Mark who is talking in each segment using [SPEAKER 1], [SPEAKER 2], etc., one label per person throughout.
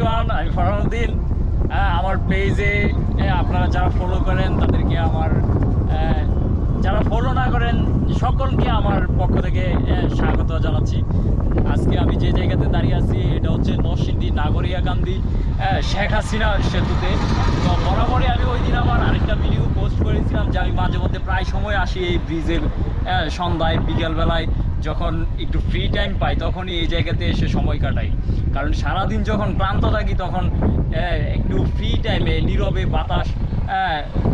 [SPEAKER 1] Everyone, আমি ফরহান। আমার পেজে আপনারা যারা ফলো করেন তাদেরকে আমার, যারা ফলো না করেন সকলকে আমার পক্ষ থেকে স্বাগত জানাচ্ছি। আজকে আমি যে জায়গাতে দাঁড়িয়ে আছি এটা হচ্ছে নরসিংদী নাগরিয়াকান্দি শেখ হাসিনা সেতুতে। তো বরাবরই আমি ওই দিন আমার আরেকটা ভিডিও পোস্ট করেছিলাম যে আমি মাঝে মধ্যে প্রায় সময় আসি এই ব্রিজের সন্ধ্যায় বিকেলবেলায়, যখন একটু ফ্রি টাইম পাই তখনই এই জায়গাতে এসে সময় কাটাই। কারণ সারাদিন যখন ক্লান্ত থাকি তখন একটু ফ্রি টাইমে নীরবে বাতাস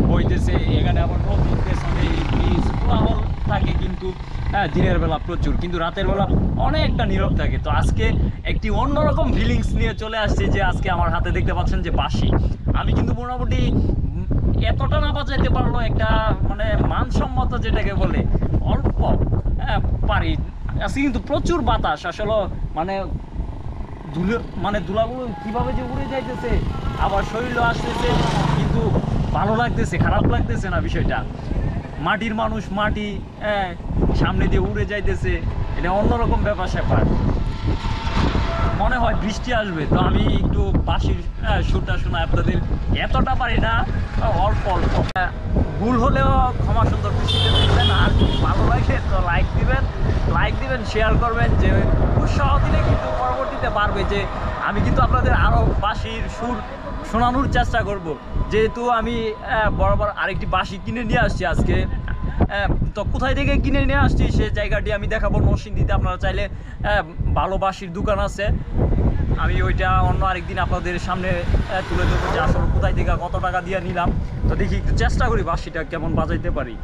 [SPEAKER 1] বইতেছে। এখানে আবার নদীর পেছনে ব্রিজ কোলাহল থাকে, কিন্তু দিনের বেলা প্রচুর, কিন্তু রাতের বেলা অনেকটা নীরব থাকে। তো আজকে একটি অন্যরকম ফিলিংস নিয়ে চলে আসছে যে আজকে আমার হাতে দেখতে পাচ্ছেন যে বাঁশি। আমি কিন্তু মোটামুটি এতটা না বাজাইতে পারলো, একটা মানে মানসম্মত যেটাকে বলে অল্প পারি। আজকে কিন্তু প্রচুর বাতাস, আসলে ধুলাগুলো কীভাবে যে উড়ে যাইতেছে, আবার শরীরও আসতেছে, কিন্তু ভালো লাগতেছে, খারাপ লাগতেছে না বিষয়টা। মাটির মানুষ, মাটি সামনে দিয়ে উড়ে যাইতেছে, এটা অন্যরকম ব্যাপার স্যাপার। মনে হয় বৃষ্টি আসবে, তো আমি একটু বাঁশির সুরটা শোনা আপনাদের এতটা পারি না, অল্প অল্প। ভুল হলেও ক্ষমা সুন্দর দৃষ্টিতে দেখবেন। আর যদি ভালো লাগে তো লাইক দিবেন, শেয়ার করবেন, যে উৎসাহ দিলে কিন্তু পরবর্তীতে পারবে যে আমি কিন্তু আপনাদের আরও বাঁশির সুর শোনানোর চেষ্টা করব। যেহেতু আমি বরাবর আরেকটি বাঁশি কিনে নিয়ে আসছি আজকে, তো কোথায় থেকে কিনে নিয়ে আসছি সে জায়গাটি আমি দেখাবো নরসিংদীতে। আপনারা চাইলে ভালো বাঁশির দোকান আছে, আমি ওইটা অন্য আরেকদিন আপনাদের সামনে তুলে ধরবো যে আসলে কোথায় থেকে কত টাকা দিয়ে নিলাম। তো দেখি একটু চেষ্টা করি বাঁশিটা কেমন বাজাইতে পারি।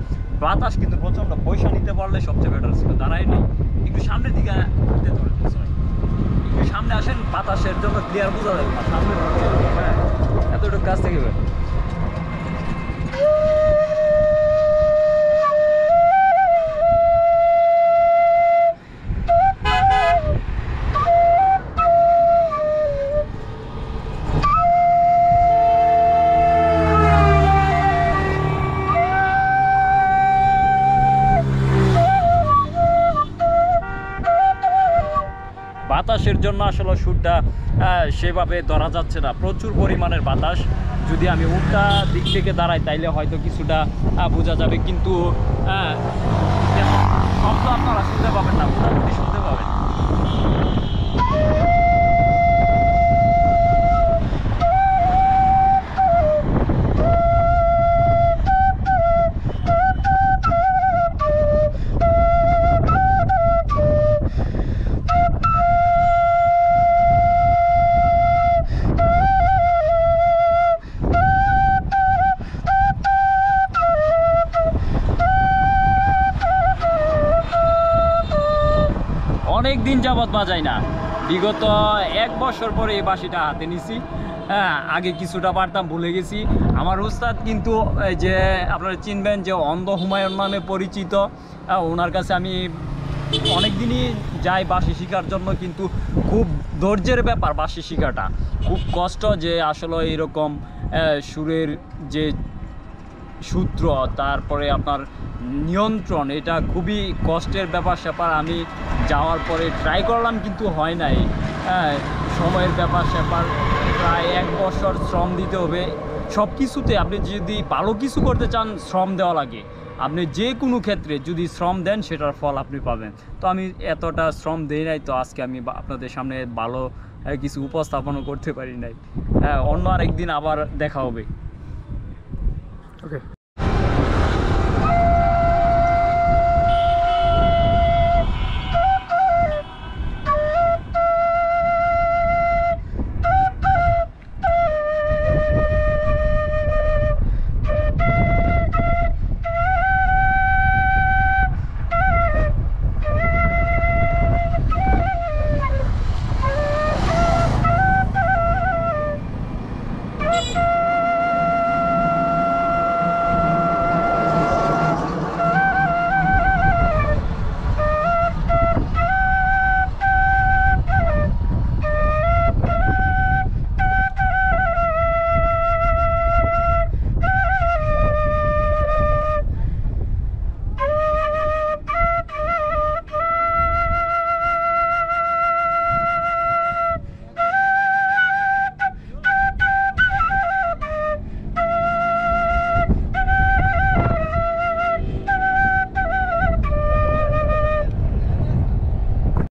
[SPEAKER 1] বাতাস কিন্তু প্রচণ্ড, পয়সা নিতে পারলে সবচেয়ে বেটার ছিল। দাঁড়ায় নেই, একটু সামনের দিকে একটু সামনে আসেন, বাতাসের জন্য ক্লিয়ার বোঝা যাবে না সামনে। হ্যাঁ, এতটুকু কাছ থেকে বাতাসের জন্য আসলে সুরটা সেভাবে ধরা যাচ্ছে না, প্রচুর পরিমাণের বাতাস। যদি আমি উল্টা দিক থেকে দাঁড়াই তাইলে হয়তো কিছুটা বোঝা যাবে, কিন্তু শব্দ আপনারা শুনতে পাবেন না, মোটামুটি শুনতে পাবেন। অনেক দিন যাবৎ বাজাই না, বিগত 1 বছর পরে এই বাঁশিটা হাতে নিছি। আগে কিছুটা পারতাম, ভুলে গেছি। আমার উস্তাদ কিন্তু যে আপনারা চিনবেন যে অন্ধ হুমায়ুন নামে পরিচিত, ওনার কাছে আমি অনেক দিনই যাই বাঁশি শেখার জন্য, কিন্তু খুব ধৈর্যের ব্যাপার বাঁশি শেখাটা, খুব কষ্ট। যে আসলে এরকম সুরের যে সূত্র, তারপরে আপনার নিয়ন্ত্রণ, এটা খুবই কষ্টের ব্যাপার স্যাপার। আমি যাওয়ার পরে ট্রাই করলাম, কিন্তু হয় নাই। সময়ের ব্যাপার স্যাপার, প্রায় 1 বছর শ্রম দিতে হবে সব কিছুতে। আপনি যদি ভালো কিছু করতে চান শ্রম দেওয়া লাগে। আপনি যে কোনো ক্ষেত্রে যদি শ্রম দেন সেটার ফল আপনি পাবেন। তো আমি এতটা শ্রম দেই নাই, তো আজকে আমি আপনাদের সামনে ভালো কিছু উপস্থাপনও করতে পারি নাই। অন্য আরেকদিন আবার দেখা হবে। ওকে।